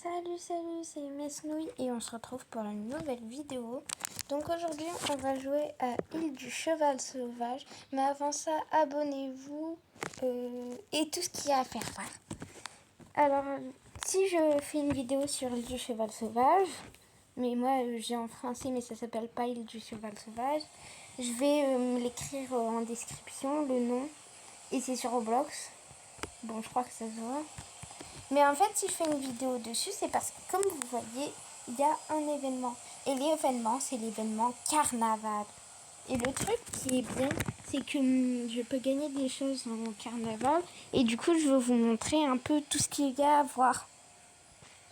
Salut, c'est Mesnouille et on se retrouve pour une nouvelle vidéo. Donc aujourd'hui on va jouer à Île du Cheval Sauvage. Mais avant ça, abonnez-vous et tout ce qu'il y a à faire. Voilà. Alors, si je fais une vidéo sur Île du Cheval Sauvage, mais moi j'ai en français mais ça s'appelle pas Île du Cheval Sauvage, je vais l'écrire en description, le nom, et c'est sur Roblox. Bon, je crois que ça se voit. Mais en fait, si je fais une vidéo dessus, c'est parce que, comme vous voyez, il y a un événement. Et l'événement, c'est l'événement carnaval. Et le truc qui est bien, c'est que je peux gagner des choses en carnaval. Et du coup, je vais vous montrer un peu tout ce qu'il y a à voir.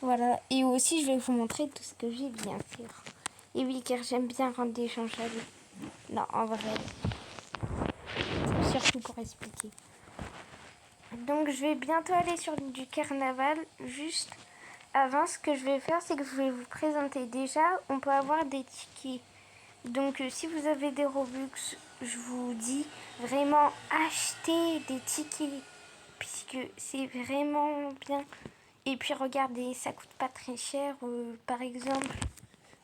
Voilà. Et aussi, je vais vous montrer tout ce que j'ai, bien sûr. Et oui, car j'aime bien rendre des gens jaloux. Non, en vrai. Surtout pour expliquer. Donc je vais bientôt aller sur du carnaval. Juste avant, ce que je vais faire, c'est que je vais vous présenter. Déjà, on peut avoir des tickets. Donc si vous avez des Robux, je vous dis vraiment achetez des tickets. Puisque c'est vraiment bien. Et puis regardez, ça coûte pas très cher. Par exemple,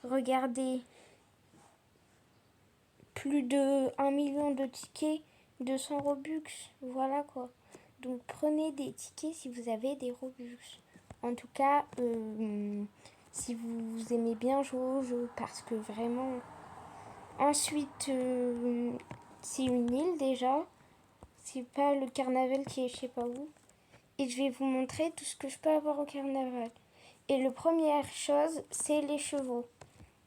regardez, plus de 1 million de tickets, 200 Robux. Voilà quoi. Donc prenez des tickets si vous avez des Robux. En tout cas, si vous aimez bien jouer au jeu, parce que vraiment... Ensuite, c'est une île déjà. C'est pas le carnaval qui est je sais pas où. Et je vais vous montrer tout ce que je peux avoir au carnaval. Et la première chose, c'est les chevaux.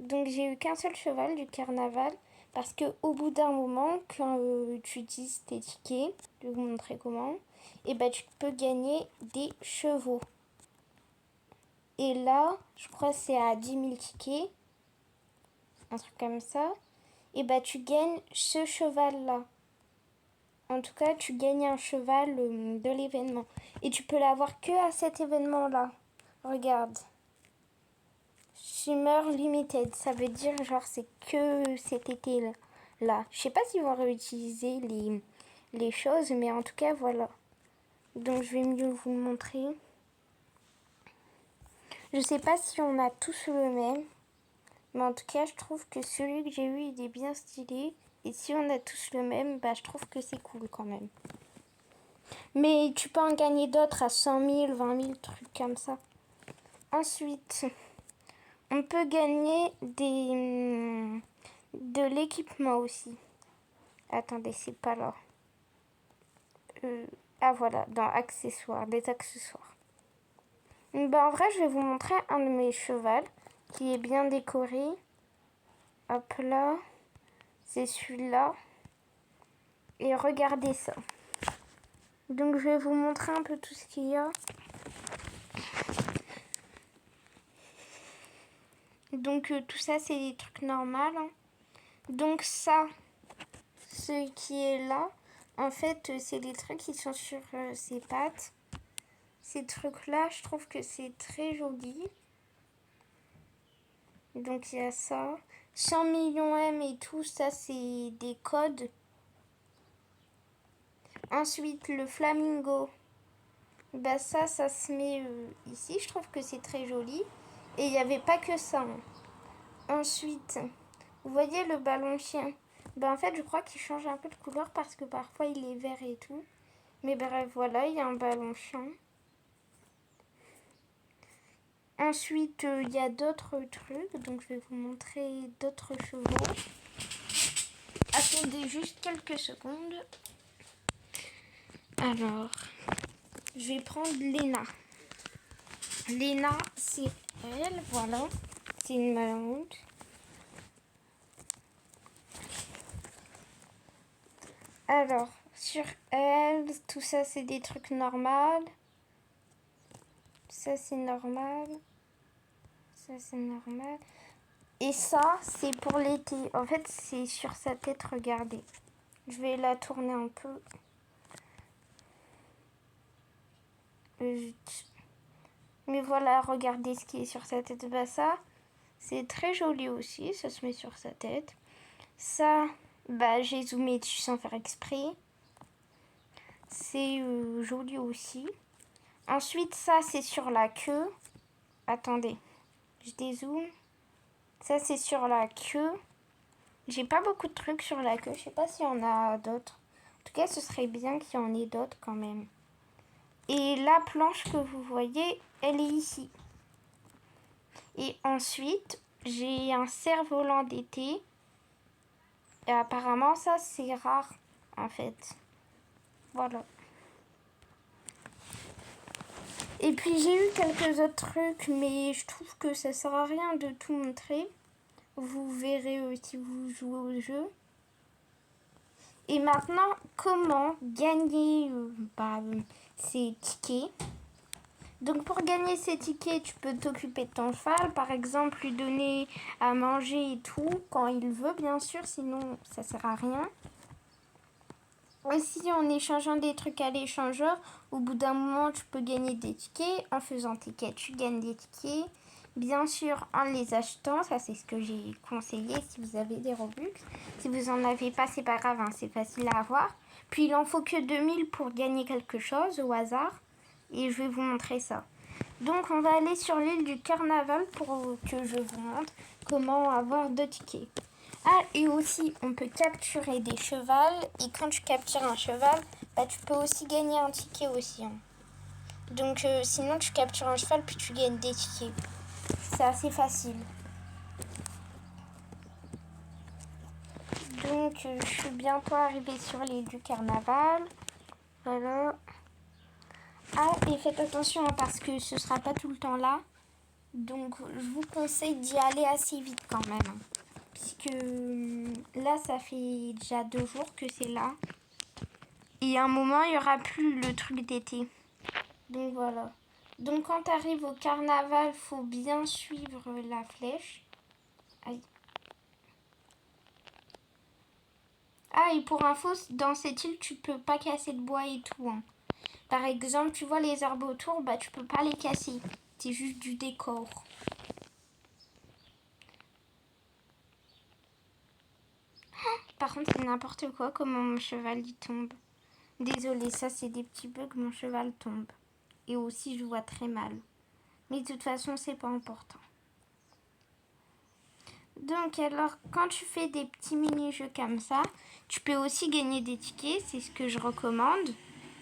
Donc j'ai eu qu'un seul cheval du carnaval. Parce que au bout d'un moment, quand tu utilises tes tickets, je vais vous montrer comment, et ben tu peux gagner des chevaux. Et là, je crois que c'est à 10 000 tickets, un truc comme ça, et ben tu gagnes ce cheval-là. En tout cas, tu gagnes un cheval de l'événement. Et tu peux l'avoir que à cet événement-là. Regarde. Shimmer Limited, ça veut dire genre c'est que cet été-là. Je sais pas s'ils vont réutiliser les choses, mais en tout cas voilà. Donc je vais mieux vous le montrer. Je sais pas si on a tous le même, mais en tout cas je trouve que celui que j'ai eu il est bien stylé. Et si on a tous le même, bah je trouve que c'est cool quand même. Mais tu peux en gagner d'autres à 100 000, 20 000, trucs comme ça. Ensuite... on peut gagner de l'équipement aussi. Attendez, c'est pas là. Ah voilà, dans accessoires, des accessoires. Ben, en vrai, je vais vous montrer un de mes chevaux qui est bien décoré. Hop là, c'est celui-là. Et regardez ça. Donc je vais vous montrer un peu tout ce qu'il y a. Donc tout ça, c'est des trucs normaux. Hein. Donc ça, ce qui est là, en fait, c'est des trucs qui sont sur ses pattes. Ces trucs-là, je trouve que c'est très joli. Donc il y a ça. 100 millions M et tout, ça c'est des codes. Ensuite, le flamingo. Bah ça se met ici. Je trouve que c'est très joli. Et il n'y avait pas que ça. Hein. Ensuite, vous voyez le ballon chien. Bah en fait, je crois qu'il change un peu de couleur parce que parfois il est vert et tout. Mais bref, voilà, il y a un ballon chien. Ensuite, il y a d'autres trucs. Donc, je vais vous montrer d'autres chevaux. Attendez juste quelques secondes. Alors, je vais prendre Léna. Léna, c'est elle, voilà. C'est une malamute. Alors, sur elle, tout ça, c'est des trucs normaux. Ça, c'est normal. Ça, c'est normal. Et ça, c'est pour l'été. En fait, c'est sur sa tête, regardez. Je vais la tourner un peu. Mais voilà, regardez ce qui est sur sa tête. Bah ça, c'est très joli aussi. Ça se met sur sa tête. Ça, bah j'ai zoomé dessus sans faire exprès. C'est joli aussi. Ensuite, ça, c'est sur la queue. attendez. Je dézoome. Ça, c'est sur la queue. J'ai pas beaucoup de trucs sur la queue. Je sais pas s'il y en a d'autres. En tout cas, ce serait bien qu'il y en ait d'autres quand même. Et la planche que vous voyez, elle est ici. Et ensuite, j'ai un cerf-volant d'été. Et apparemment, ça, c'est rare, en fait. Voilà. Et puis, j'ai eu quelques autres trucs, mais je trouve que ça sert à rien de tout montrer. Vous verrez si vous jouez au jeu. Et maintenant, comment gagner ces tickets? Donc pour gagner ces tickets, tu peux t'occuper de ton cheval, par exemple lui donner à manger et tout, quand il veut bien sûr, sinon ça sert à rien. Aussi en échangeant des trucs à l'échangeur, au bout d'un moment tu peux gagner des tickets. En faisant tes quêtes, tu gagnes des tickets. Bien sûr en les achetant, ça c'est ce que j'ai conseillé si vous avez des Robux. Si vous en avez pas, c'est pas grave, hein, c'est facile à avoir. Puis il en faut que 2000 pour gagner quelque chose au hasard. Et je vais vous montrer ça. Donc on va aller sur l'île du carnaval pour que je vous montre comment avoir 2 tickets. Ah, et aussi on peut capturer des chevals. Et quand tu captures un cheval, tu peux aussi gagner un ticket aussi. Hein. Donc sinon tu captures un cheval puis tu gagnes des tickets. C'est assez facile. Donc je suis bientôt arrivée sur l'île du carnaval. Voilà. Ah, et faites attention parce que ce sera pas tout le temps là. Donc je vous conseille d'y aller assez vite quand même. Puisque là, ça fait déjà 2 jours que c'est là. Et à un moment, il n'y aura plus le truc d'été. Donc voilà. Donc quand tu arrives au carnaval, faut bien suivre la flèche. Aïe. Ah, et pour info, dans cette île, tu peux pas casser de bois et tout. Hein. Par exemple, tu vois les arbres autour, tu peux pas les casser. C'est juste du décor. Par contre, c'est n'importe quoi comment mon cheval y tombe. Désolée, ça c'est des petits bugs, mon cheval tombe. Et aussi, je vois très mal. Mais de toute façon, c'est pas important. Donc alors, quand tu fais des petits mini-jeux comme ça, tu peux aussi gagner des tickets, c'est ce que je recommande.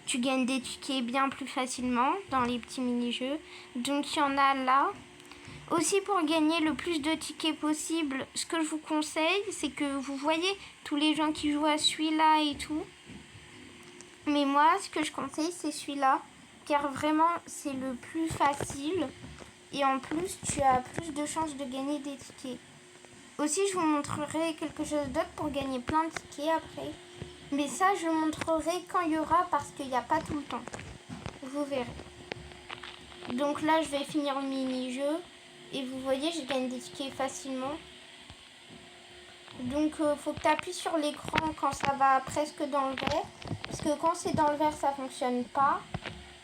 Tu gagnes des tickets bien plus facilement dans les petits mini-jeux. Donc il y en a là. Aussi pour gagner le plus de tickets possible, ce que je vous conseille, c'est que vous voyez tous les gens qui jouent à celui-là et tout. Mais moi, ce que je conseille, c'est celui-là. Car vraiment, c'est le plus facile. Et en plus, tu as plus de chances de gagner des tickets. Aussi, je vous montrerai quelque chose d'autre pour gagner plein de tickets après. Mais ça, je montrerai quand il y aura parce qu'il n'y a pas tout le temps. Vous verrez. Donc là, je vais finir le mini-jeu. Et vous voyez, je gagne des tickets facilement. Donc, faut que tu appuies sur l'écran quand ça va presque dans le vert. Parce que quand c'est dans le vert, ça fonctionne pas.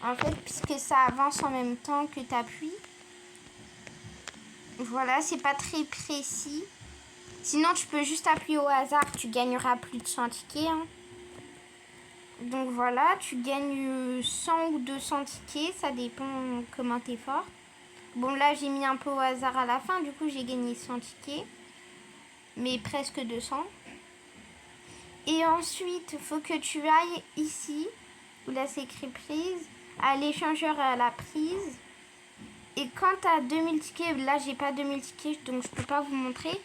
En fait, puisque ça avance en même temps que tu appuies. Voilà, c'est pas très précis. Sinon, tu peux juste appuyer au hasard. Tu gagneras plus de 100 tickets. Hein. Donc voilà, tu gagnes 100 ou 200 tickets. Ça dépend comment tu es fort. Bon, là, j'ai mis un peu au hasard à la fin. Du coup, j'ai gagné 100 tickets. Mais presque 200. Et ensuite, il faut que tu ailles ici. Où là, c'est écrit prise. À l'échangeur à la prise. Et quand tu as 2000 tickets, là, j'ai pas 2000 tickets. Donc, je peux pas vous montrer.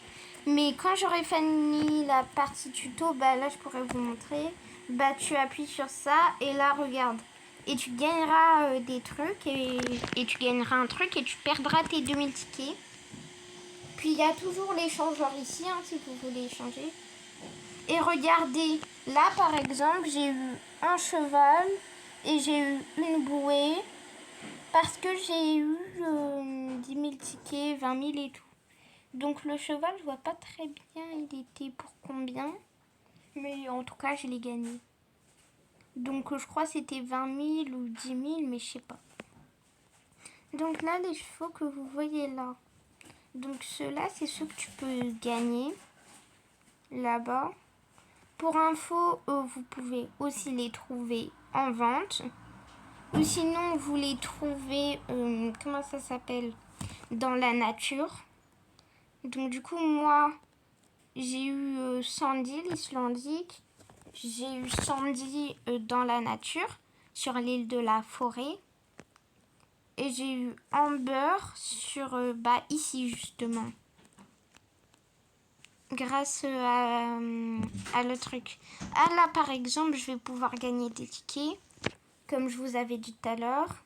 Mais quand j'aurai fini la partie tuto, là, je pourrais vous montrer. Tu appuies sur ça. Et là, regarde. Et tu gagneras des trucs. Et tu gagneras un truc. Et tu perdras tes 2000 tickets. Puis il y a toujours l'échangeur ici, hein, si vous voulez échanger. Et regardez, là par exemple, j'ai eu un cheval et j'ai eu une bouée. Parce que j'ai eu 10 000 tickets, 20 000 et tout. Donc le cheval, je vois pas très bien, il était pour combien. Mais en tout cas, je l'ai gagné. Donc je crois que c'était 20 000 ou 10 000, mais je sais pas. Donc là, les chevaux que vous voyez là. Donc ceux-là, c'est ceux que tu peux gagner là-bas. Pour info, vous pouvez aussi les trouver en vente. Ou sinon, vous les trouvez, comment ça s'appelle? dans la nature. Donc du coup, moi, j'ai eu Sandy, l'Islandique. J'ai eu Sandy dans la nature, sur l'île de la Forêt. Et j'ai eu Amber sur, ici justement. Grâce à le truc. Ah là, par exemple, je vais pouvoir gagner des tickets, comme je vous avais dit tout à l'heure.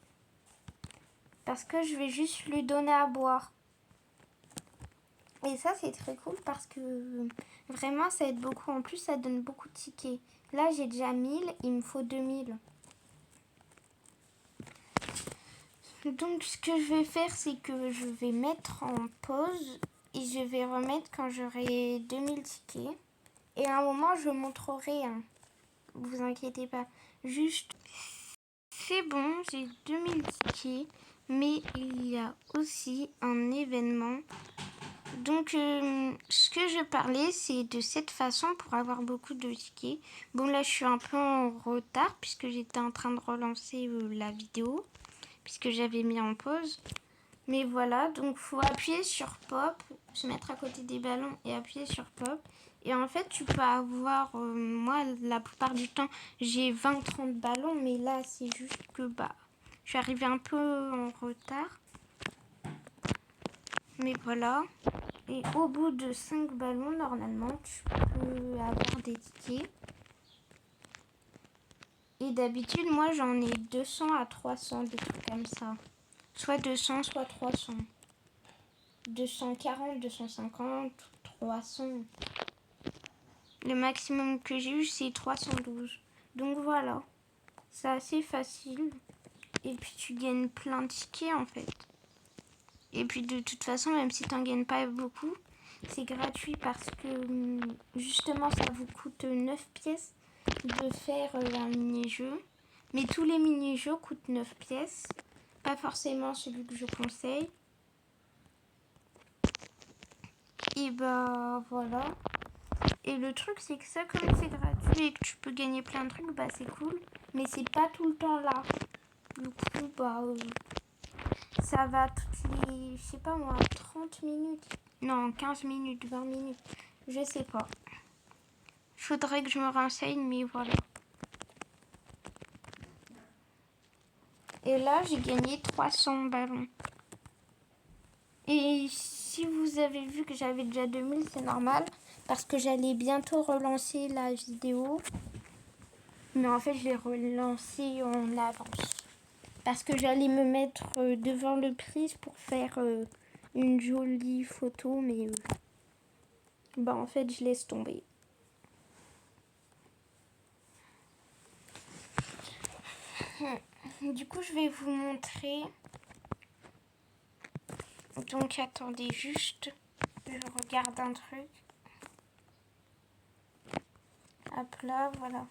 Parce que je vais juste lui donner à boire. Et ça, c'est très cool parce que vraiment, ça aide beaucoup. En plus, ça donne beaucoup de tickets. Là, j'ai déjà 1000, il me faut 2000. Donc, ce que je vais faire, c'est que je vais mettre en pause et je vais remettre quand j'aurai 2000 tickets. Et à un moment, je montrerai, hein. Vous inquiétez pas. Juste, c'est bon, j'ai 2000 tickets. Mais il y a aussi un événement. Donc, ce que je parlais, c'est de cette façon pour avoir beaucoup de tickets. Bon, là, je suis un peu en retard puisque j'étais en train de relancer la vidéo, puisque j'avais mis en pause. Mais voilà, donc faut appuyer sur pop, se mettre à côté des ballons et appuyer sur pop. Et en fait, tu peux avoir, moi, la plupart du temps, j'ai 20-30 ballons, mais là, c'est juste que, je suis arrivée un peu en retard. Mais voilà. Et au bout de 5 ballons, normalement, tu peux avoir des tickets. Et d'habitude, moi, j'en ai 200 à 300, des trucs comme ça. Soit 200, soit 300. 240, 250, 300. Le maximum que j'ai eu, c'est 312. Donc voilà. C'est assez facile. Et puis, tu gagnes plein de tickets, en fait. Et puis, de toute façon, même si tu n'en gagnes pas beaucoup, c'est gratuit parce que justement ça vous coûte 9 pièces de faire un mini-jeu. Mais tous les mini-jeux coûtent 9 pièces. Pas forcément celui que je conseille. Et voilà. Et le truc c'est que ça, comme c'est gratuit et que tu peux gagner plein de trucs, c'est cool. Mais c'est pas tout le temps là. Du coup, ça va toutes les, je sais pas moi, 30 minutes. Non, 15 minutes, 20 minutes. Je sais pas. Faudrait que je me renseigne, mais voilà. Et là, j'ai gagné 300 ballons. Et si vous avez vu que j'avais déjà 2000, c'est normal. Parce que j'allais bientôt relancer la vidéo. Mais en fait, je l'ai relancée en avance. Parce que j'allais me mettre devant le prise pour faire une jolie photo. Mais en fait, je laisse tomber. Du coup, je vais vous montrer. Donc, attendez juste. Je regarde un truc. Hop là, voilà.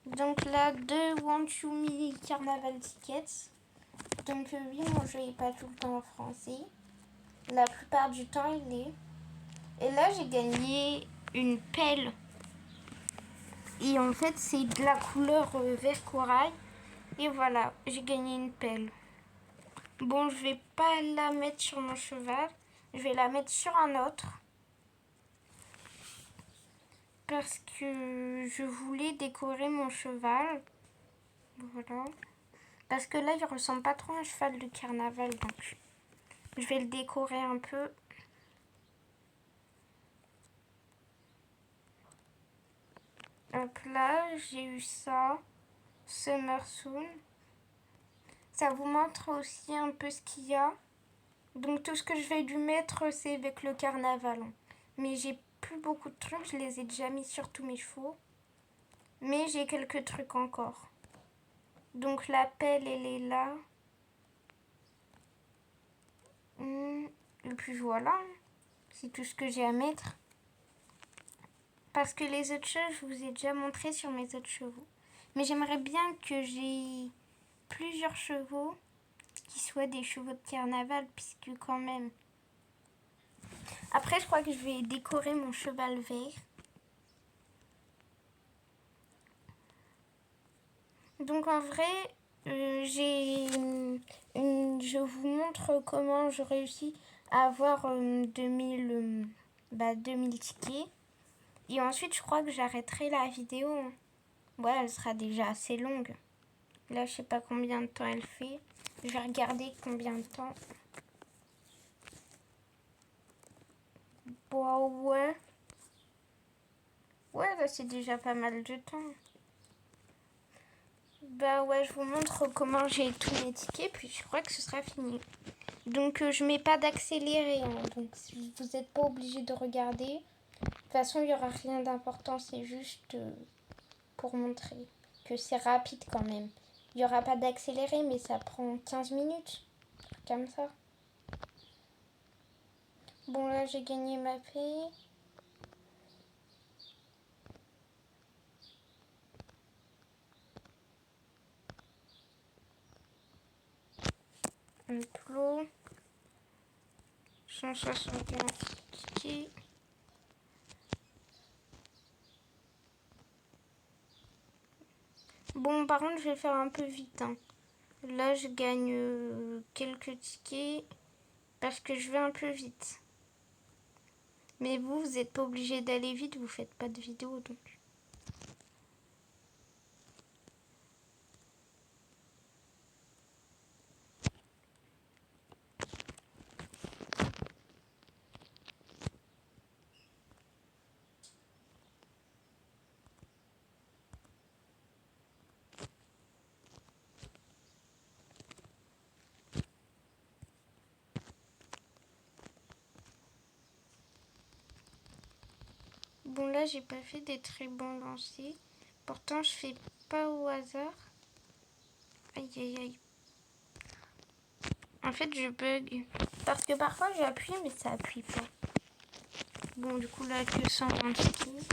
Donc là, 2 Want You Me Carnaval Tickets. Donc oui, mon jeu n'est pas tout le temps en français. La plupart du temps, il est. Et là, j'ai gagné une pelle. Et en fait, c'est de la couleur vert corail. Et voilà, j'ai gagné une pelle. Bon, je vais pas la mettre sur mon cheval. Je vais la mettre sur un autre. Parce que je voulais décorer mon cheval. Voilà. Parce que là, il ressemble pas trop à un cheval de carnaval. Donc, je vais le décorer un peu. Hop là, j'ai eu ça. Summer Soon. Ça vous montre aussi un peu ce qu'il y a. Donc tout ce que je vais lui mettre, c'est avec le carnaval. Mais j'ai plus beaucoup de trucs. Je les ai déjà mis sur tous mes chevaux. Mais j'ai quelques trucs encore. Donc la pelle, elle est là. Et puis voilà. C'est tout ce que j'ai à mettre. Parce que les autres choses, je vous ai déjà montré sur mes autres chevaux. Mais j'aimerais bien que j'ai plusieurs chevaux qui soient des chevaux de carnaval, puisque quand même. Après, je crois que je vais décorer mon cheval vert. Donc en vrai, Je vous montre comment je réussis à avoir 2000 tickets. Et ensuite, je crois que j'arrêterai la vidéo. Ouais, elle sera déjà assez longue. Là, je sais pas combien de temps elle fait. Je vais regarder combien de temps. Bon, ouais. Ouais, là, c'est déjà pas mal de temps. Bah ouais, je vous montre comment j'ai tous mes tickets, puis je crois que ce sera fini. Donc, je mets pas d'accéléré, hein, donc vous n'êtes pas obligé de regarder. De toute façon, il n'y aura rien d'important, c'est juste pour montrer que c'est rapide quand même. Il n'y aura pas d'accéléré, mais ça prend 15 minutes, comme ça. Bon, là, j'ai gagné ma paix. Un plot. 171 tickets. Bon, par contre, je vais faire un peu vite, hein. Là, je gagne quelques tickets parce que je vais un peu vite. Mais vous n'êtes pas obligé d'aller vite, vous faites pas de vidéo donc. Bon, là, j'ai pas fait des très bons lancers. Pourtant, je fais pas au hasard. Aïe, aïe, aïe. En fait, je bug. Parce que parfois, j'appuie, mais ça appuie pas. Bon, du coup, là, que 120 tickets.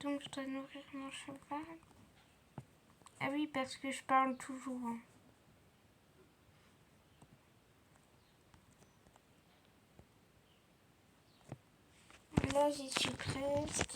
Donc, je dois nourrir mon cheval. Ah oui, parce que je parle toujours, hein. Là, j'y suis presque.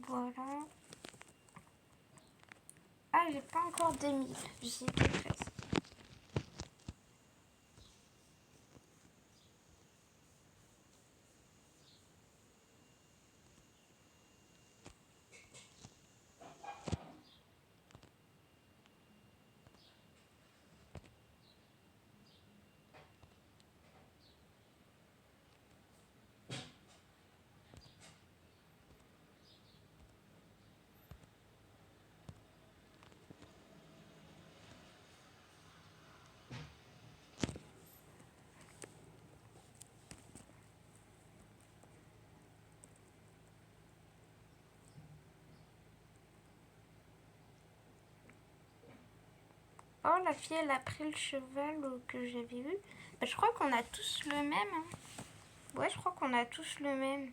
Voilà. Ah, j'ai pas encore 2000. J'y étais presque. Oh, la fille, elle a pris le cheval que j'avais eu. Bah, je crois qu'on a tous le même. Hein. Ouais, je crois qu'on a tous le même.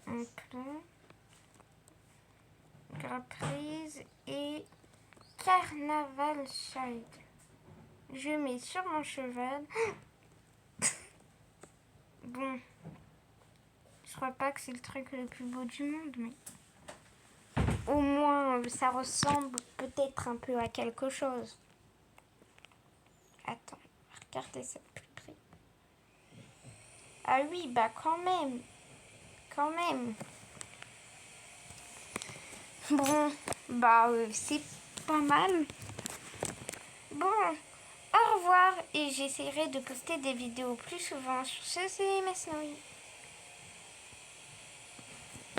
Un plan. Graprise et Carnaval Side. Je mets sur mon cheval. Bon, je crois pas que c'est le truc le plus beau du monde, mais au moins ça ressemble peut-être un peu à quelque chose. Attends, regardez ça de plus près. Ah oui, bah quand même. Quand même. Bon, bah c'est pas mal. Bon, au revoir et j'essaierai de poster des vidéos plus souvent sur ce, c'est Masnoï.